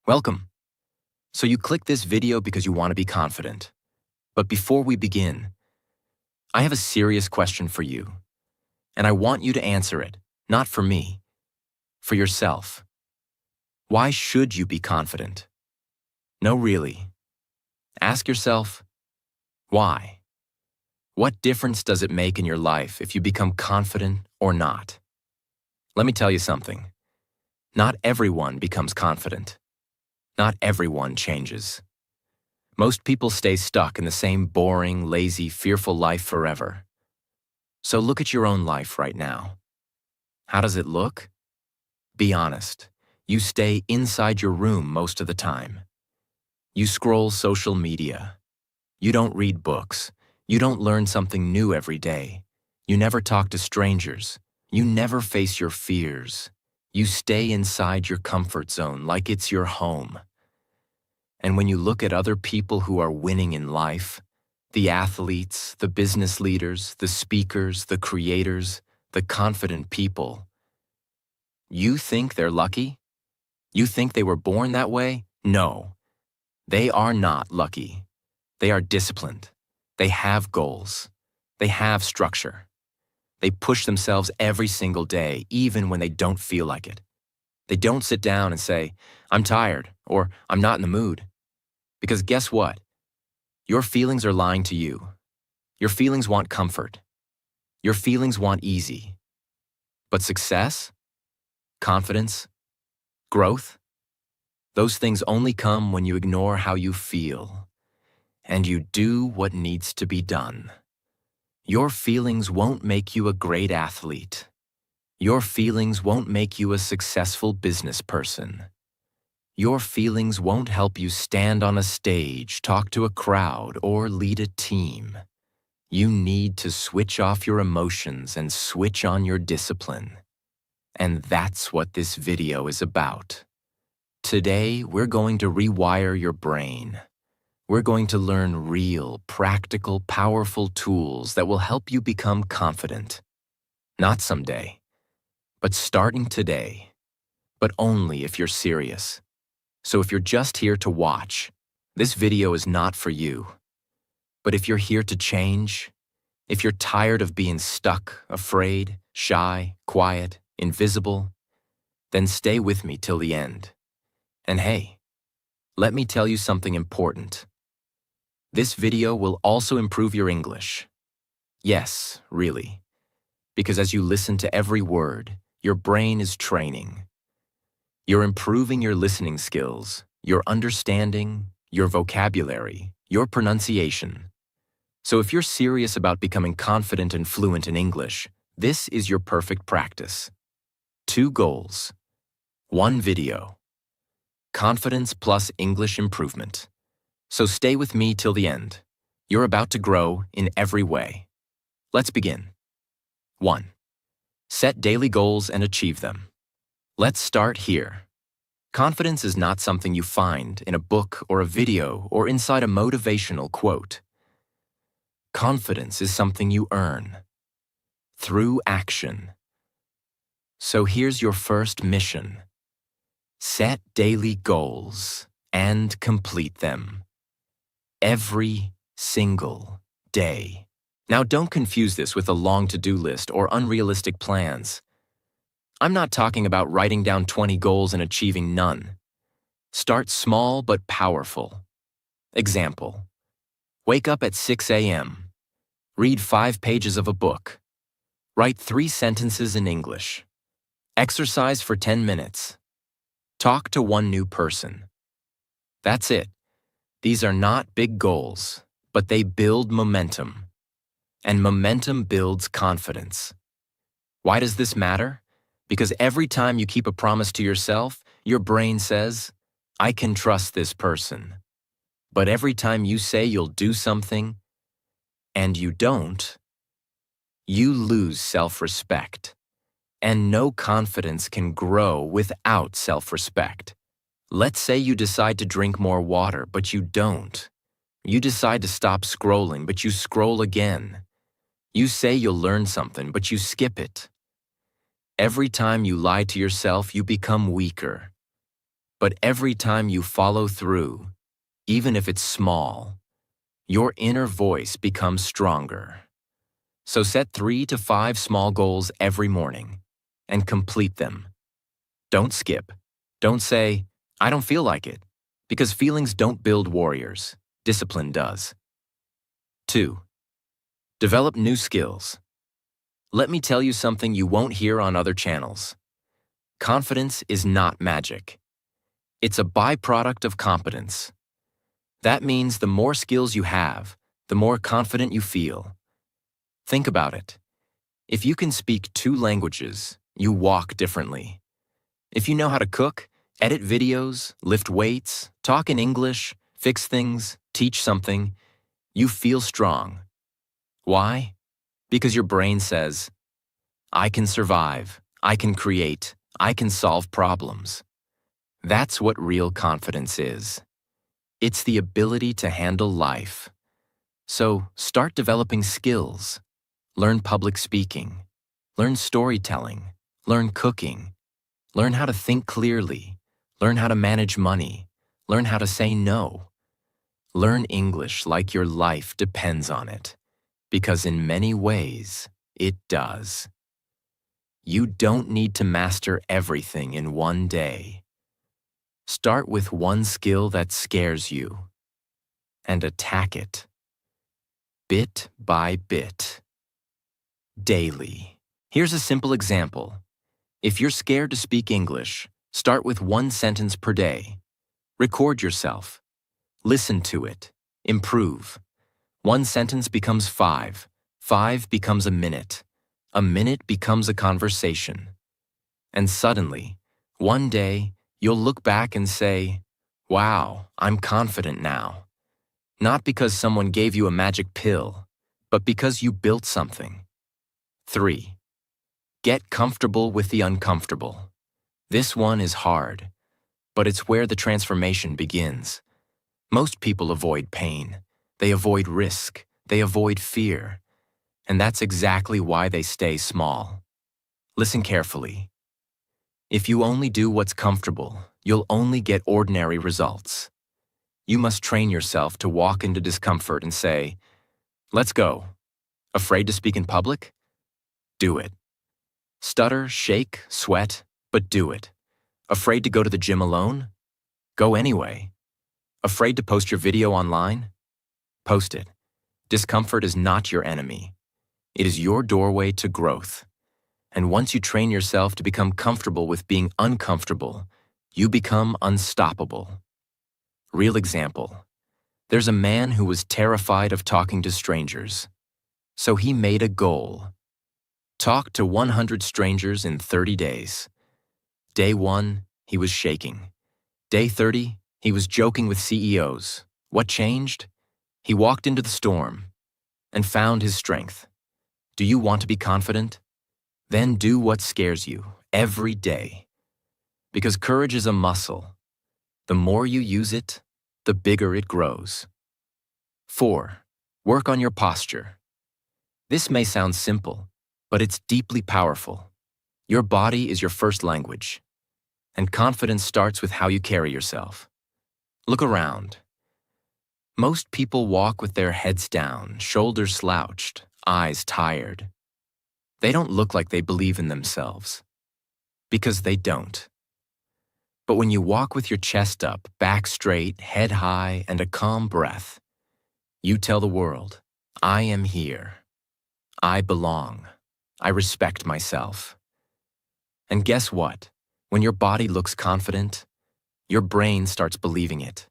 Welcome. So you clicked this video because you want to be confident. But before we begin, I have a serious question for you. And I want you to answer it, not for me, for yourself. Why should you be confident? No, really. Ask yourself, why? What difference does it make in your life if you become confident or not? Let me tell you something. Not everyone becomes confident. Not everyone changes. Most people stay stuck in the same boring, lazy, fearful life forever. So look at your own life right now. How does it look? Be honest. You stay inside your room most of the time. You scroll social media. You don't read books. You don't learn something new every day. You never talk to strangers. You never face your fears. You stay inside your comfort zone like it's your home. And when you look at other people who are winning in life, the athletes, the business leaders, the speakers, the creators, the confident people, you think they're lucky? You think they were born that way? No. They are not lucky. They are disciplined. They have goals. They have structure. They push themselves every single day, even when they don't feel like it. They don't sit down and say, "I'm tired," or "I'm not in the mood." Because guess what? Your feelings are lying to you. Your feelings want comfort. Your feelings want easy. But success, confidence, growth, those things only come when you ignore how you feel and you do what needs to be done. Your feelings won't make you a great athlete. Your feelings won't make you a successful business person. Your feelings won't help you stand on a stage, talk to a crowd, or lead a team. You need to switch off your emotions and switch on your discipline. And that's what this video is about. Today, we're going to rewire your brain. We're going to learn real, practical, powerful tools that will help you become confident. Not someday, but starting today. But only if you're serious. So if you're just here to watch, this video is not for you. But if you're here to change, if you're tired of being stuck, afraid, shy, quiet, invisible, then stay with me till the end. And hey, let me tell you something important. This video will also improve your English. Yes, really. Because as you listen to every word, your brain is training. You're improving your listening skills, your understanding, your vocabulary, your pronunciation. So if you're serious about becoming confident and fluent in English, this is your perfect practice. 2 goals. 1 video. Confidence plus English improvement. So stay with me till the end. You're about to grow in every way. Let's begin. 1. Set daily goals and achieve them. Let's start here. Confidence is not something you find in a book or a video or inside a motivational quote. Confidence is something you earn through action. So here's your first mission. Set daily goals and complete them. Every single day. Now don't confuse this with a long to-do list or unrealistic plans. I'm not talking about writing down 20 goals and achieving none. Start small but powerful. Example. Wake up at 6 a.m. Read 5 pages of a book. Write 3 sentences in English. Exercise for 10 minutes. Talk to 1 new person. That's it. These are not big goals, but they build momentum. And momentum builds confidence. Why does this matter? Because every time you keep a promise to yourself, your brain says, "I can trust this person." But every time you say you'll do something, and you don't, you lose self-respect. And no confidence can grow without self-respect. Let's say you decide to drink more water, but you don't. You decide to stop scrolling, but you scroll again. You say you'll learn something, but you skip it. Every time you lie to yourself, you become weaker. But every time you follow through, even if it's small, your inner voice becomes stronger. So set 3 to 5 small goals every morning and complete them. Don't skip. Don't say, I don't feel like it, because feelings don't build warriors. Discipline does. 2. Develop new skills. Let me tell you something you won't hear on other channels. Confidence is not magic. It's a byproduct of competence. That means the more skills you have, the more confident you feel. Think about it. If you can speak 2 languages, you walk differently. If you know how to cook, edit videos, lift weights, talk in English, fix things, teach something, you feel strong. Why? Because your brain says, I can survive, I can create, I can solve problems. That's what real confidence is. It's the ability to handle life. So start developing skills. Learn public speaking. Learn storytelling. Learn cooking. Learn how to think clearly. Learn how to manage money. Learn how to say no. Learn English like your life depends on it, because in many ways, it does. You don't need to master everything in one day. Start with one skill that scares you and attack it, bit by bit, daily. Here's a simple example. If you're scared to speak English, start with 1 sentence per day. Record yourself. Listen to it. Improve. 1 sentence becomes 5. 5 becomes a minute. A minute becomes a conversation. And suddenly, one day, you'll look back and say, wow, I'm confident now. Not because someone gave you a magic pill, but because you built something. 3. Get comfortable with the uncomfortable. This one is hard, but it's where the transformation begins. Most people avoid pain. They avoid risk. They avoid fear. And that's exactly why they stay small. Listen carefully. If you only do what's comfortable, you'll only get ordinary results. You must train yourself to walk into discomfort and say, let's go. Afraid to speak in public? Do it. Stutter, shake, sweat, but do it. Afraid to go to the gym alone? Go anyway. Afraid to post your video online? Post it. Discomfort is not your enemy. It is your doorway to growth. And once you train yourself to become comfortable with being uncomfortable, you become unstoppable. Real example. There's a man who was terrified of talking to strangers. So he made a goal. Talk to 100 strangers in 30 days. Day 1, he was shaking. Day 30, he was joking with CEOs. What changed? He walked into the storm and found his strength. Do you want to be confident? Then do what scares you every day. Because courage is a muscle. The more you use it, the bigger it grows. 4. Work on your posture. This may sound simple, but it's deeply powerful. Your body is your first language, and confidence starts with how you carry yourself. Look around. Most people walk with their heads down, shoulders slouched, eyes tired. They don't look like they believe in themselves, because they don't. But when you walk with your chest up, back straight, head high, and a calm breath, you tell the world, I am here. I belong. I respect myself. And guess what? When your body looks confident, your brain starts believing it.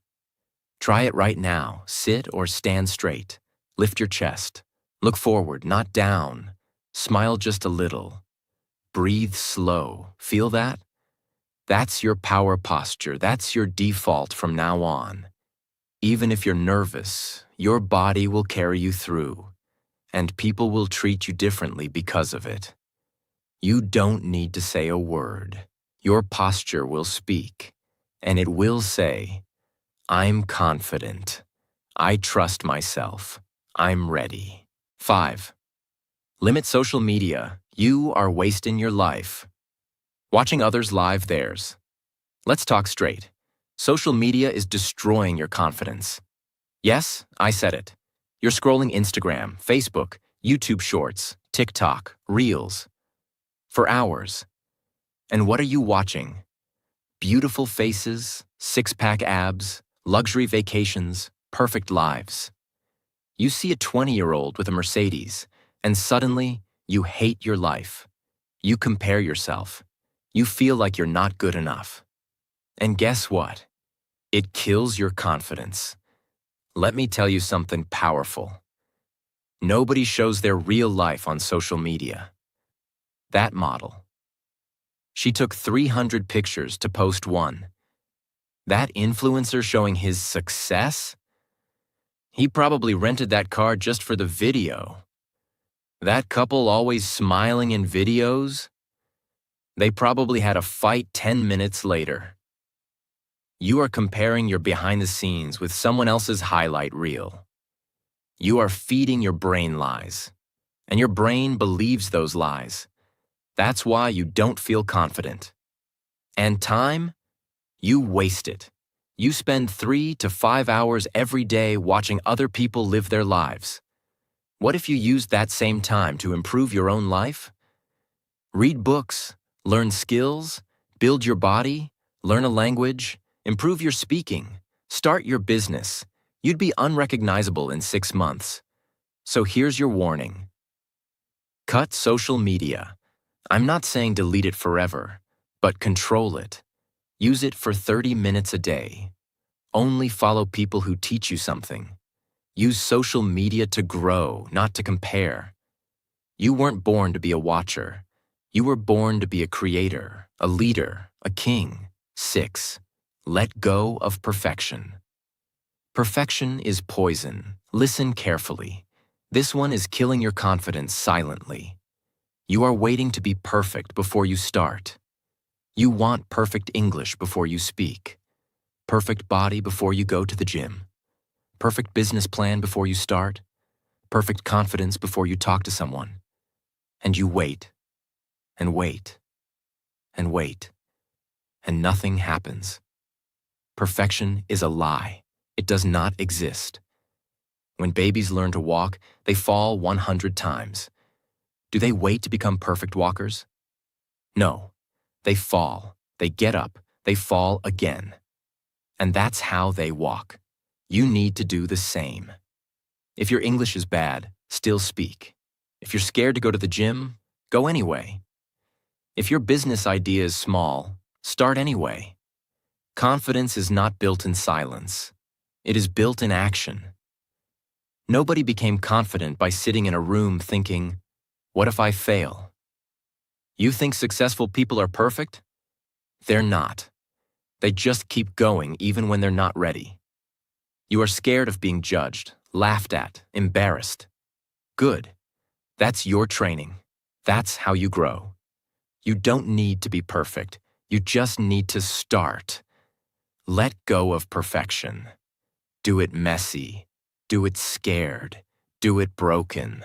Try it right now. Sit or stand straight. Lift your chest. Look forward, not down. Smile just a little. Breathe slow. Feel that? That's your power posture. That's your default from now on. Even if you're nervous, your body will carry you through, and people will treat you differently because of it. You don't need to say a word. Your posture will speak, and it will say, I'm confident. I trust myself. I'm ready. 5. Limit social media. You are wasting your life. Watching others live theirs. Let's talk straight. Social media is destroying your confidence. Yes, I said it. You're scrolling Instagram, Facebook, YouTube Shorts, TikTok, Reels for hours. And what are you watching? Beautiful faces, six-pack abs, luxury vacations, perfect lives. You see a 20-year-old with a Mercedes, and suddenly you hate your life. You compare yourself. You feel like you're not good enough. And guess what? It kills your confidence. Let me tell you something powerful. Nobody shows their real life on social media. That model. She took 300 pictures to post one. That influencer showing his success? He probably rented that car just for the video. That couple always smiling in videos? They probably had a fight 10 minutes later. You are comparing your behind the scenes with someone else's highlight reel. You are feeding your brain lies, and your brain believes those lies. That's why you don't feel confident. And time? You waste it. You spend 3 to 5 hours every day watching other people live their lives. What if you used that same time to improve your own life? Read books, learn skills, build your body, learn a language, improve your speaking, start your business. You'd be unrecognizable in 6 months. So here's your warning. Cut social media. I'm not saying delete it forever, but control it. Use it for 30 minutes a day. Only follow people who teach you something. Use social media to grow, not to compare. You weren't born to be a watcher. You were born to be a creator, a leader, a king. 6. Let go of perfection. Perfection is poison. Listen carefully. This one is killing your confidence silently. You are waiting to be perfect before you start. You want perfect English before you speak. Perfect body before you go to the gym. Perfect business plan before you start. Perfect confidence before you talk to someone. And you wait, and wait, and wait, and nothing happens. Perfection is a lie. It does not exist. When babies learn to walk, they fall 100 times. Do they wait to become perfect walkers? No. They fall, they get up, they fall again. And that's how they walk. You need to do the same. If your English is bad, still speak. If you're scared to go to the gym, go anyway. If your business idea is small, start anyway. Confidence is not built in silence. It is built in action. Nobody became confident by sitting in a room thinking, what if I fail? You think successful people are perfect? They're not. They just keep going even when they're not ready. You are scared of being judged, laughed at, embarrassed. Good. That's your training. That's how you grow. You don't need to be perfect. You just need to start. Let go of perfection. Do it messy. Do it scared. Do it broken.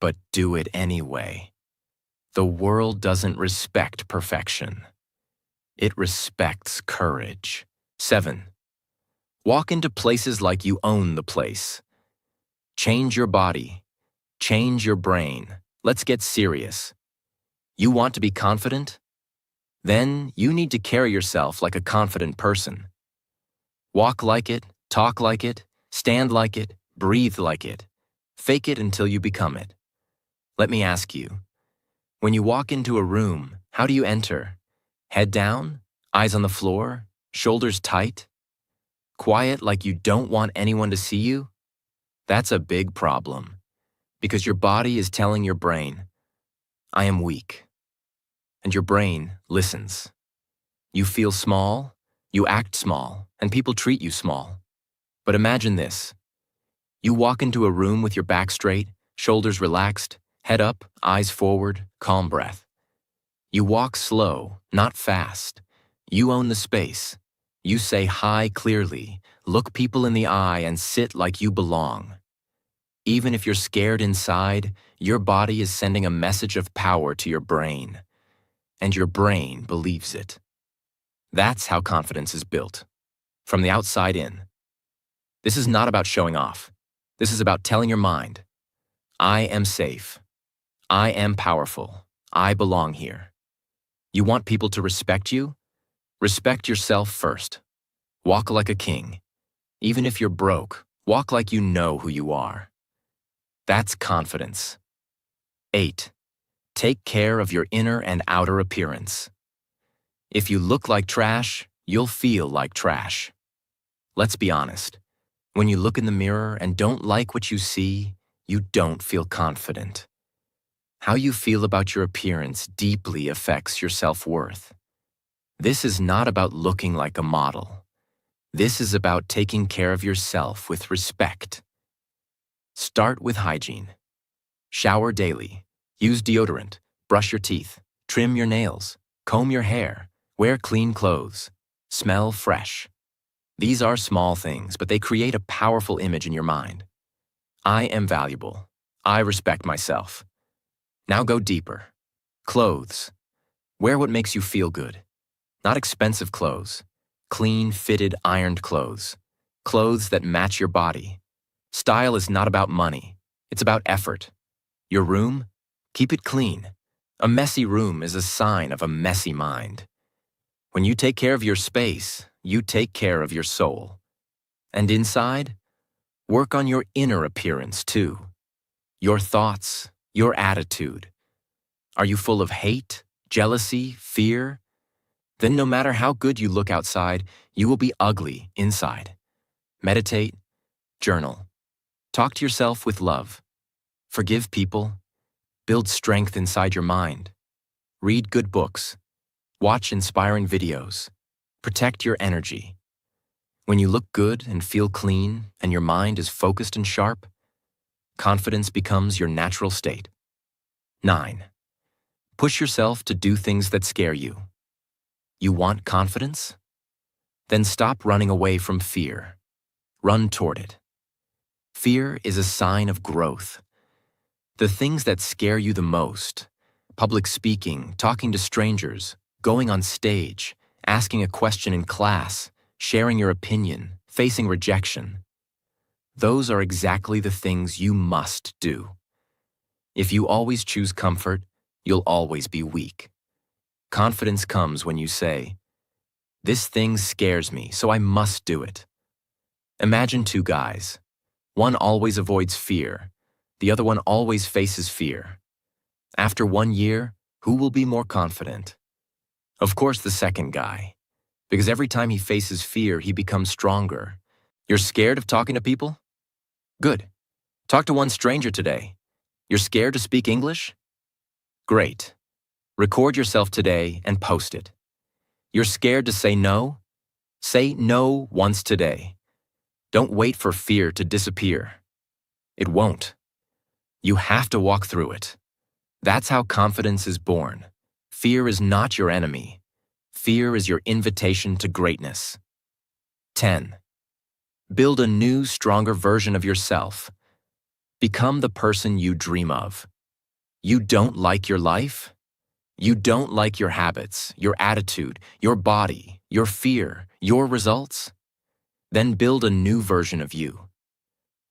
But do it anyway. The world doesn't respect perfection. It respects courage. 7. Walk into places like you own the place. Change your body. Change your brain. Let's get serious. You want to be confident? Then you need to carry yourself like a confident person. Walk like it, talk like it, stand like it, breathe like it. Fake it until you become it. Let me ask you, when you walk into a room, how do you enter? Head down? Eyes on the floor? Shoulders tight? Quiet like you don't want anyone to see you? That's a big problem, because your body is telling your brain, I am weak. And your brain listens. You feel small, you act small, and people treat you small. But imagine this. You walk into a room with your back straight, shoulders relaxed, head up, eyes forward, calm breath. You walk slow, not fast. You own the space. You say hi clearly, look people in the eye, and sit like you belong. Even if you're scared inside, your body is sending a message of power to your brain. And your brain believes it. That's how confidence is built. from the outside in. This is not about showing off. This is about telling your mind, I am safe. I am powerful. I belong here. You want people to respect you? Respect yourself first. Walk like a king. Even if you're broke, walk like you know who you are. That's confidence. 8. Take care of your inner and outer appearance. If you look like trash, you'll feel like trash. Let's be honest. When you look in the mirror and don't like what you see, you don't feel confident. How you feel about your appearance deeply affects your self-worth. This is not about looking like a model. This is about taking care of yourself with respect. Start with hygiene. Shower daily. Use deodorant. Brush your teeth. Trim your nails. Comb your hair. Wear clean clothes. Smell fresh. These are small things, but they create a powerful image in your mind. I am valuable. I respect myself. Now go deeper. Clothes. Wear what makes you feel good. Not expensive clothes. Clean, fitted, ironed clothes. Clothes that match your body. Style is not about money. It's about effort. Your room? Keep it clean. A messy room is a sign of a messy mind. When you take care of your space, you take care of your soul. And inside, work on your inner appearance too. Your thoughts, your attitude. Are you full of hate, jealousy, fear? Then no matter how good you look outside, you will be ugly inside. Meditate, journal. Talk to yourself with love. Forgive people. Build strength inside your mind. Read good books. Watch inspiring videos. Protect your energy. When you look good and feel clean and your mind is focused and sharp, confidence becomes your natural state. 9. Push yourself to do things that scare you. You want confidence? Then stop running away from fear. Run toward it. Fear is a sign of growth. The things that scare you the most, public speaking, talking to strangers, going on stage, asking a question in class, sharing your opinion, facing rejection. Those are exactly the things you must do. If you always choose comfort, you'll always be weak. Confidence comes when you say, "This thing scares me, so I must do it." Imagine two guys. One always avoids fear. The other one always faces fear. After 1 year, who will be more confident? Of course, the second guy. Because every time he faces fear, he becomes stronger. You're scared of talking to people? Good. Talk to one stranger today. You're scared to speak English? Great. Record yourself today and post it. You're scared to say no? Say no once today. Don't wait for fear to disappear. It won't. You have to walk through it. That's how confidence is born. Fear is not your enemy. Fear is your invitation to greatness. 10. Build a new, stronger version of yourself. Become the person you dream of. You don't like your life? You don't like your habits, your attitude, your body, your fear, your results? Then build a new version of you.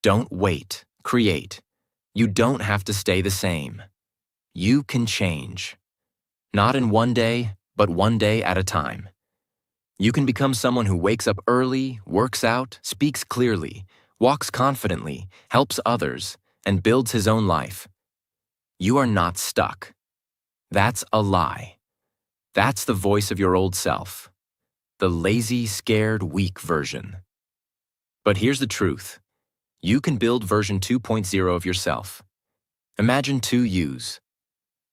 Don't wait, create. You don't have to stay the same. You can change. Not in one day, but one day at a time. You can become someone who wakes up early, works out, speaks clearly, walks confidently, helps others, and builds his own life. You are not stuck. That's a lie. That's the voice of your old self. The lazy, scared, weak version. But here's the truth. You can build version 2.0 of yourself. Imagine two yous.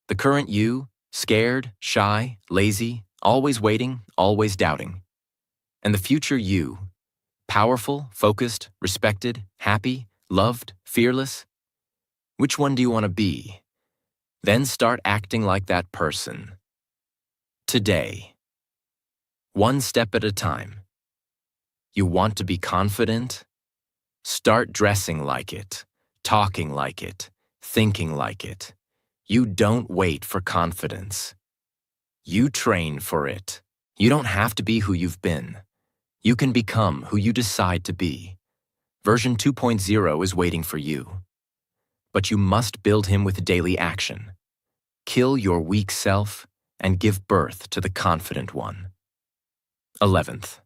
The current you, scared, shy, lazy, always waiting, always doubting. And the future you, powerful, focused, respected, happy, loved, fearless. Which one do you want to be? Then start acting like that person. Today. One step at a time. You want to be confident? Start dressing like it, talking like it, thinking like it. You don't wait for confidence. You train for it. You don't have to be who you've been. You can become who you decide to be. Version 2.0 is waiting for you. But you must build him with daily action. Kill your weak self and give birth to the confident one. 11th.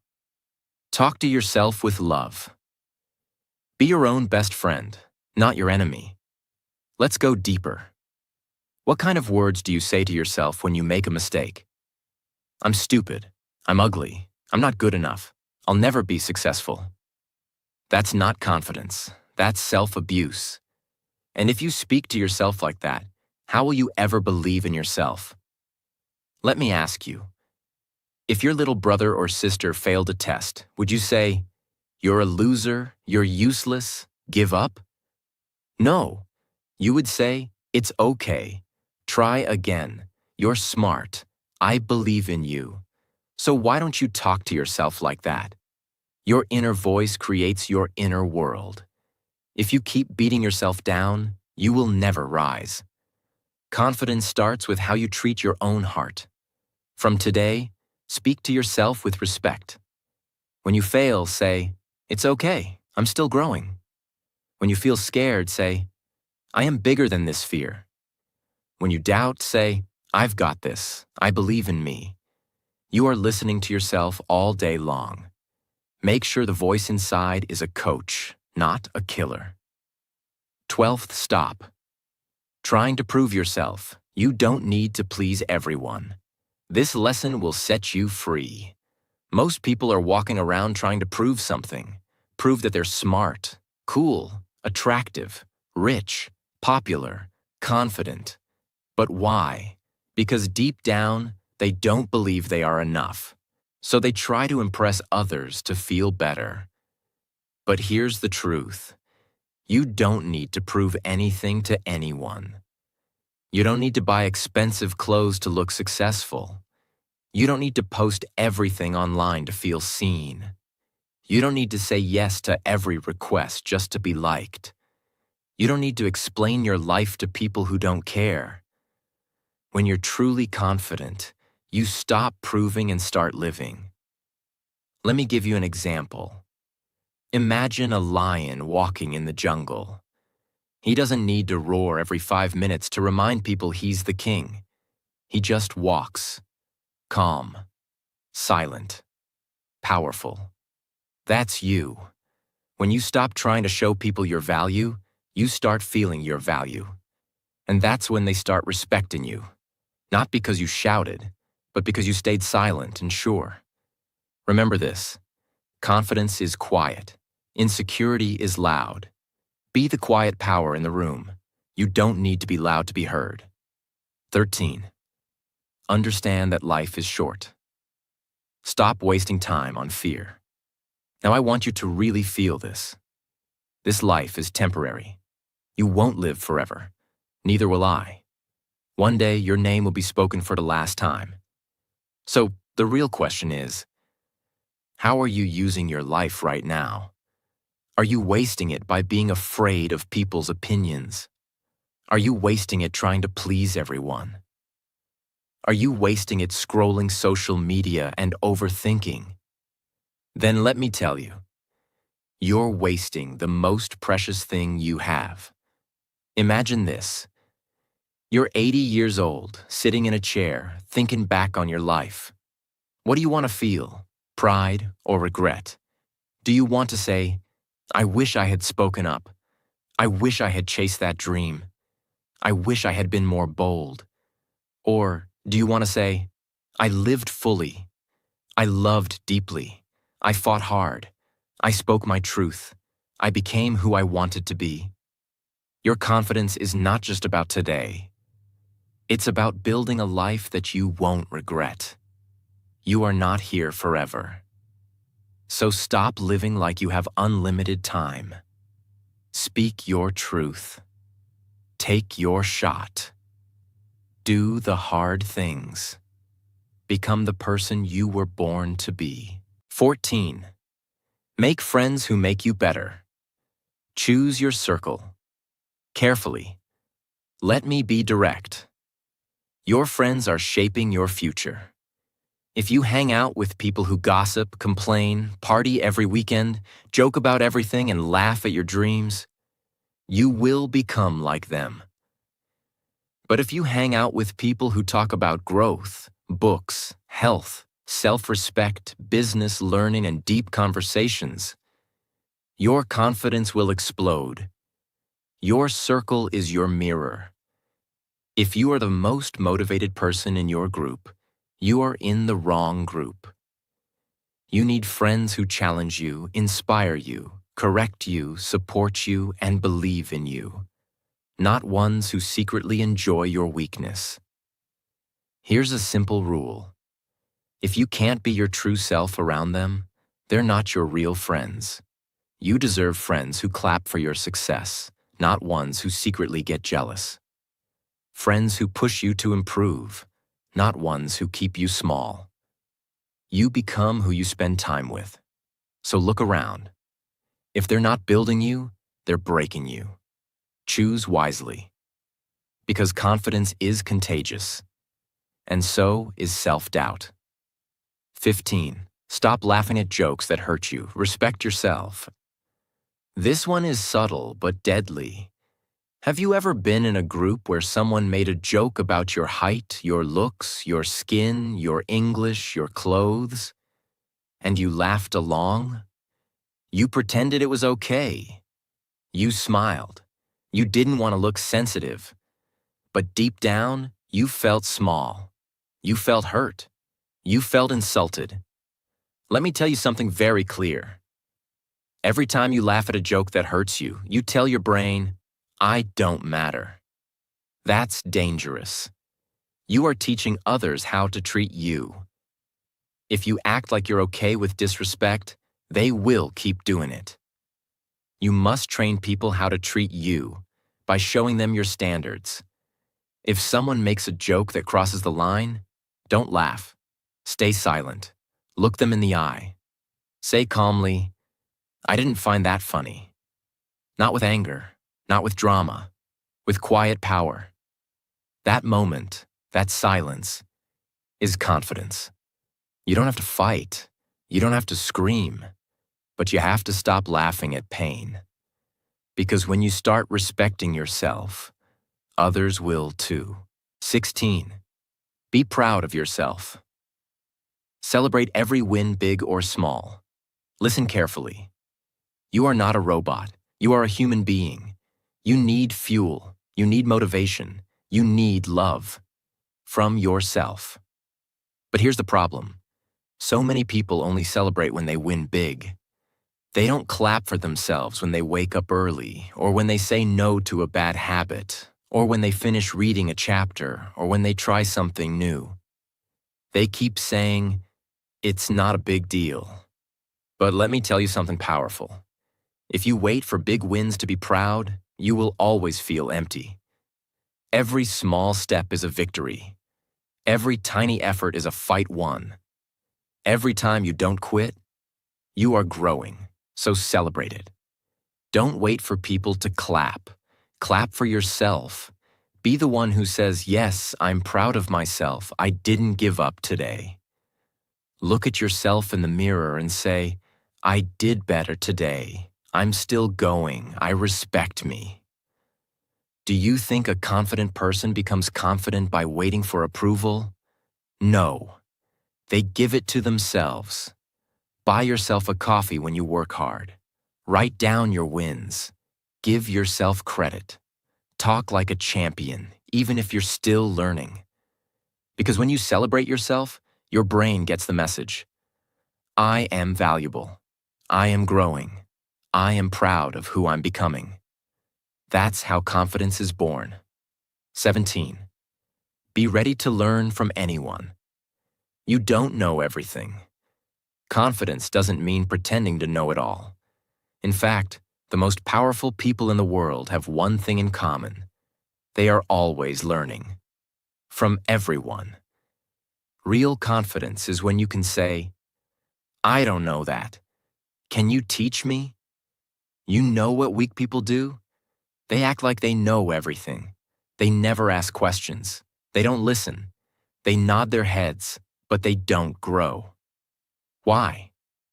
Talk to yourself with love. Be your own best friend, not your enemy. Let's go deeper. What kind of words do you say to yourself when you make a mistake? I'm stupid. I'm ugly. I'm not good enough. I'll never be successful. That's not confidence. That's self-abuse. And if you speak to yourself like that, how will you ever believe in yourself? Let me ask you, if your little brother or sister failed a test, would you say, "You're a loser, you're useless, give up"? No. You would say, "It's okay. Try again. You're smart. I believe in you." So why don't you talk to yourself like that? Your inner voice creates your inner world. If you keep beating yourself down, you will never rise. Confidence starts with how you treat your own heart. From today, speak to yourself with respect. When you fail, say, "It's okay, I'm still growing." When you feel scared, say, "I am bigger than this fear." When you doubt, say, "I've got this, I believe in me." You are listening to yourself all day long. Make sure the voice inside is a coach, not a killer. 12th stop. Trying to prove yourself. You don't need to please everyone. This lesson will set you free. Most people are walking around trying to prove something. Prove that they're smart, cool, attractive, rich, popular, confident. But why? Because deep down, they don't believe they are enough. So they try to impress others to feel better. But here's the truth. You don't need to prove anything to anyone. You don't need to buy expensive clothes to look successful. You don't need to post everything online to feel seen. You don't need to say yes to every request just to be liked. You don't need to explain your life to people who don't care. When you're truly confident, you stop proving and start living. Let me give you an example. Imagine a lion walking in the jungle. He doesn't need to roar every 5 minutes to remind people he's the king. He just walks, calm, silent, powerful. That's you. When you stop trying to show people your value, you start feeling your value. And that's when they start respecting you. Not because you shouted, but because you stayed silent and sure. Remember this. Confidence is quiet. Insecurity is loud. Be the quiet power in the room. You don't need to be loud to be heard. 13. Understand that life is short. Stop wasting time on fear. Now I want you to really feel this. This life is temporary. You won't live forever. Neither will I. One day your name will be spoken for the last time. So the real question is, how are you using your life right now? Are you wasting it by being afraid of people's opinions? Are you wasting it trying to please everyone? Are you wasting it scrolling social media and overthinking? Then let me tell you, you're wasting the most precious thing you have. Imagine this. You're 80 years old, sitting in a chair, thinking back on your life. What do you want to feel? Pride or regret? Do you want to say, "I wish I had spoken up. I wish I had chased that dream. I wish I had been more bold"? Or do you want to say, "I lived fully. I loved deeply. I fought hard. I spoke my truth. I became who I wanted to be"? Your confidence is not just about today. It's about building a life that you won't regret. You are not here forever. So stop living like you have unlimited time. Speak your truth. Take your shot. Do the hard things. Become the person you were born to be. 14. Make friends who make you better. Choose your circle. Carefully. Let me be direct. Your friends are shaping your future. If you hang out with people who gossip, complain, party every weekend, joke about everything, and laugh at your dreams, you will become like them. But if you hang out with people who talk about growth, books, health, self-respect, business, learning, and deep conversations, your confidence will explode. Your circle is your mirror. If you are the most motivated person in your group, you are in the wrong group. You need friends who challenge you, inspire you, correct you, support you, and believe in you, not ones who secretly enjoy your weakness. Here's a simple rule. If you can't be your true self around them, they're not your real friends. You deserve friends who clap for your success, not ones who secretly get jealous. Friends who push you to improve, not ones who keep you small. You become who you spend time with. So look around. If they're not building you, they're breaking you. Choose wisely. Because confidence is contagious, and so is self-doubt. 15. Stop laughing at jokes that hurt you. Respect yourself. This one is subtle but deadly. Have you ever been in a group where someone made a joke about your height, your looks, your skin, your English, your clothes, and you laughed along? You pretended it was okay. You smiled. You didn't want to look sensitive. But deep down, you felt small. You felt hurt. You felt insulted. Let me tell you something very clear. Every time you laugh at a joke that hurts you, you tell your brain, I don't matter. That's dangerous. You are teaching others how to treat you. If you act like you're okay with disrespect, they will keep doing it. You must train people how to treat you by showing them your standards. If someone makes a joke that crosses the line, don't laugh. Stay silent. Look them in the eye. Say calmly, I didn't find that funny. Not with anger, not with drama, with quiet power. That moment, that silence, is confidence. You don't have to fight. You don't have to scream. But you have to stop laughing at pain. Because when you start respecting yourself, others will too. 16. Be proud of yourself. Celebrate every win, big or small. Listen carefully. You are not a robot. You are a human being. You need fuel. You need motivation. You need love from yourself. But here's the problem. So many people only celebrate when they win big. They don't clap for themselves when they wake up early, or when they say no to a bad habit, or when they finish reading a chapter, or when they try something new. They keep saying, it's not a big deal. But let me tell you something powerful. If you wait for big wins to be proud, you will always feel empty. Every small step is a victory. Every tiny effort is a fight won. Every time you don't quit, you are growing, so celebrate it. Don't wait for people to clap. Clap for yourself. Be the one who says, yes, I'm proud of myself. I didn't give up today. Look at yourself in the mirror and say, I did better today. I'm still going. I respect me. Do you think a confident person becomes confident by waiting for approval? No. They give it to themselves. Buy yourself a coffee when you work hard. Write down your wins. Give yourself credit. Talk like a champion, even if you're still learning. Because when you celebrate yourself, your brain gets the message. I am valuable. I am growing. I am proud of who I'm becoming. That's how confidence is born. 17. Be ready to learn from anyone. You don't know everything. Confidence doesn't mean pretending to know it all. In fact, the most powerful people in the world have one thing in common. They are always learning. From everyone. Real confidence is when you can say, I don't know that. Can you teach me? You know what weak people do? They act like they know everything. They never ask questions. They don't listen. They nod their heads, but they don't grow. Why?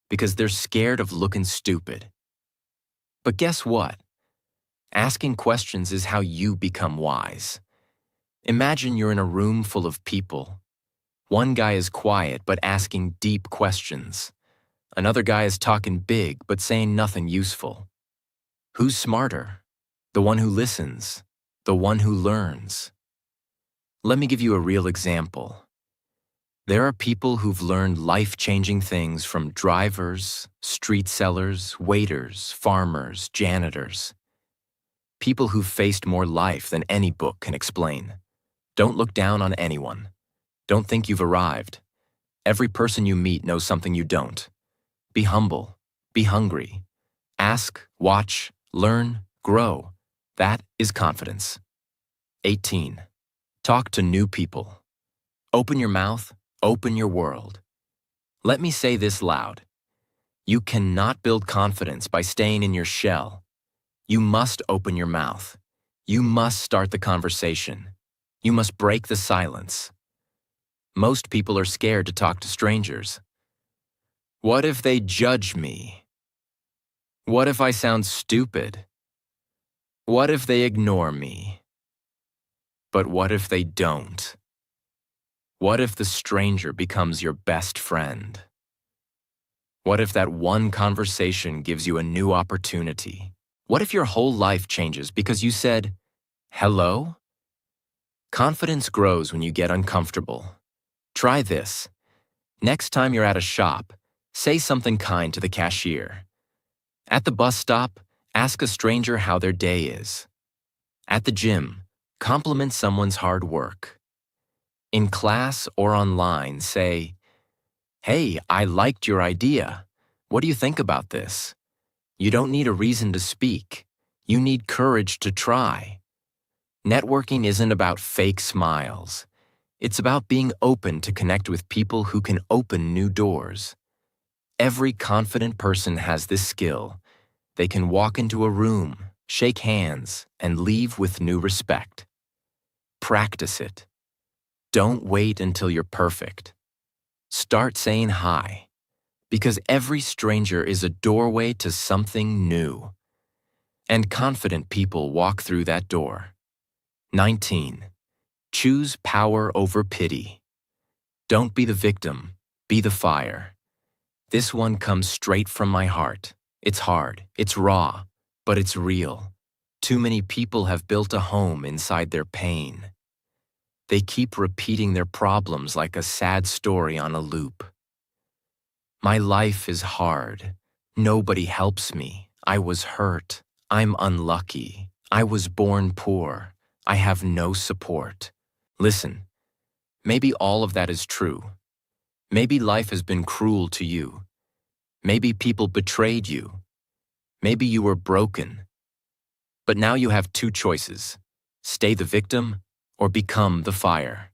Because they're scared of looking stupid. But guess what? Asking questions is how you become wise. Imagine you're in a room full of people. One guy is quiet but asking deep questions. Another guy is talking big but saying nothing useful. Who's smarter? The one who listens, the one who learns. Let me give you a real example. There are people who've learned life-changing things from drivers, street sellers, waiters, farmers, janitors. People who've faced more life than any book can explain. Don't look down on anyone. Don't think you've arrived. Every person you meet knows something you don't. Be humble. Be hungry. Ask, watch, learn, grow. That is confidence. 18. Talk to new people. Open your mouth, open your world. Let me say this loud. You cannot build confidence by staying in your shell. You must open your mouth. You must start the conversation. You must break the silence. Most people are scared to talk to strangers. What if they judge me? What if I sound stupid? What if they ignore me? But what if they don't? What if the stranger becomes your best friend? What if that one conversation gives you a new opportunity? What if your whole life changes because you said, hello? Confidence grows when you get uncomfortable. Try this. Next time you're at a shop, say something kind to the cashier. At the bus stop, ask a stranger how their day is. At the gym, compliment someone's hard work. In class or online, say, hey, I liked your idea. What do you think about this? You don't need a reason to speak. You need courage to try. Networking isn't about fake smiles. It's about being open to connect with people who can open new doors. Every confident person has this skill. They can walk into a room, shake hands, and leave with new respect. Practice it. Don't wait until you're perfect. Start saying hi, because every stranger is a doorway to something new. And confident people walk through that door. 19. Choose power over pity. Don't be the victim, be the fire. This one comes straight from my heart. It's hard, it's raw, but it's real. Too many people have built a home inside their pain. They keep repeating their problems like a sad story on a loop. My life is hard. Nobody helps me. I was hurt. I'm unlucky. I was born poor. I have no support. Listen, maybe all of that is true. Maybe life has been cruel to you. Maybe people betrayed you. Maybe you were broken. But now you have two choices: stay the victim or become the fire.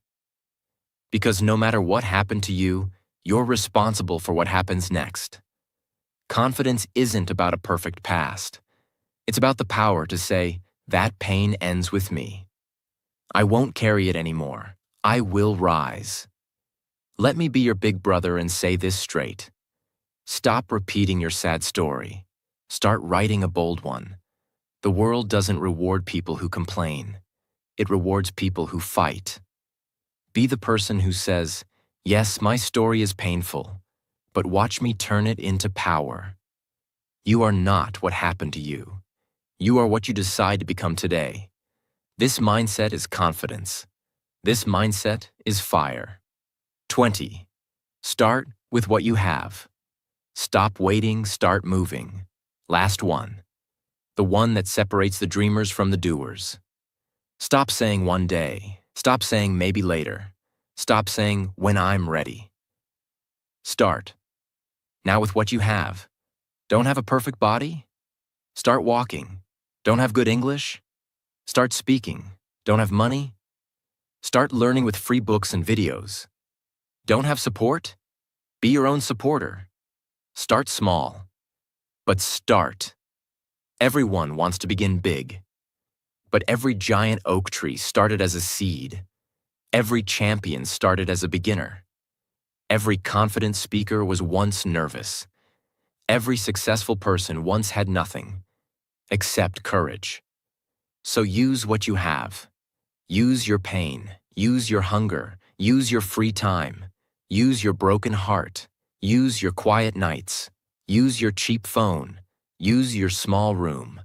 Because no matter what happened to you, you're responsible for what happens next. Confidence isn't about a perfect past. It's about the power to say, that pain ends with me. I won't carry it anymore. I will rise. Let me be your big brother and say this straight. Stop repeating your sad story. Start writing a bold one. The world doesn't reward people who complain. It rewards people who fight. Be the person who says, yes, my story is painful, but watch me turn it into power. You are not what happened to you. You are what you decide to become today. This mindset is confidence. This mindset is fire. 20. Start with what you have. Stop waiting, start moving. Last one. The one that separates the dreamers from the doers. Stop saying one day. Stop saying maybe later. Stop saying when I'm ready. Start. Now with what you have. Don't have a perfect body? Start walking. Don't have good English? Start speaking. Don't have money? Start learning with free books and videos. Don't have support? Be your own supporter. Start small. But start. Everyone wants to begin big. But every giant oak tree started as a seed. Every champion started as a beginner. Every confident speaker was once nervous. Every successful person once had nothing except courage. So use what you have. Use your pain. Use your hunger. Use your free time. Use your broken heart. Use your quiet nights. Use your cheap phone. Use your small room.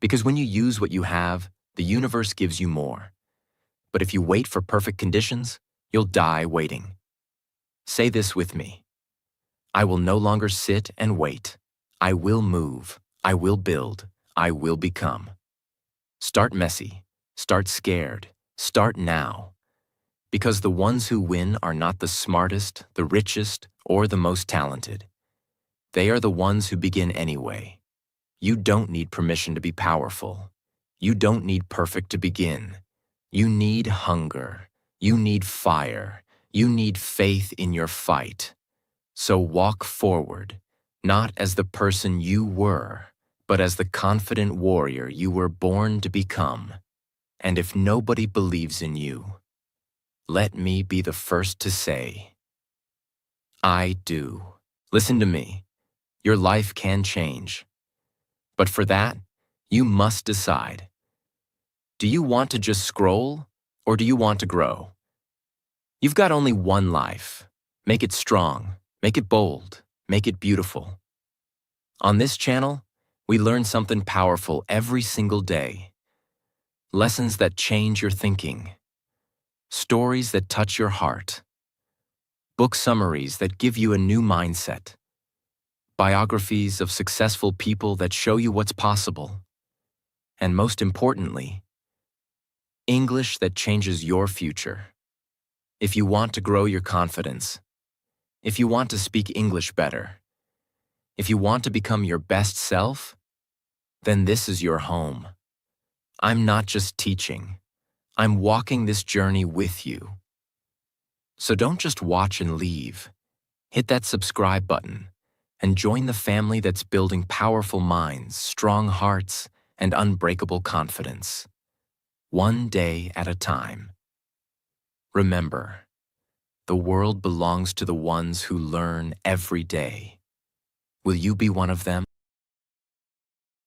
Because when you use what you have, the universe gives you more. But if you wait for perfect conditions, you'll die waiting. Say this with me. I will no longer sit and wait. I will move. I will build. I will become. Start messy. Start scared. Start now. Because the ones who win are not the smartest, the richest, or the most talented. They are the ones who begin anyway. You don't need permission to be powerful. You don't need perfect to begin. You need hunger. You need fire. You need faith in your fight. So walk forward, not as the person you were, but as the confident warrior you were born to become. And if nobody believes in you, let me be the first to say, I do. Listen to me. Your life can change. But for that, you must decide. Do you want to just scroll, or do you want to grow? You've got only one life. Make it strong, make it bold, make it beautiful. On this channel, we learn something powerful every single day. Lessons that change your thinking. Stories that touch your heart. Book summaries that give you a new mindset. Biographies of successful people that show you what's possible. And most importantly, English that changes your future. If you want to grow your confidence, if you want to speak English better, if you want to become your best self, then this is your home. I'm not just teaching. I'm walking this journey with you. So don't just watch and leave. Hit that subscribe button and join the family that's building powerful minds, strong hearts, and unbreakable confidence. One day at a time. Remember, the world belongs to the ones who learn every day. Will you be one of them?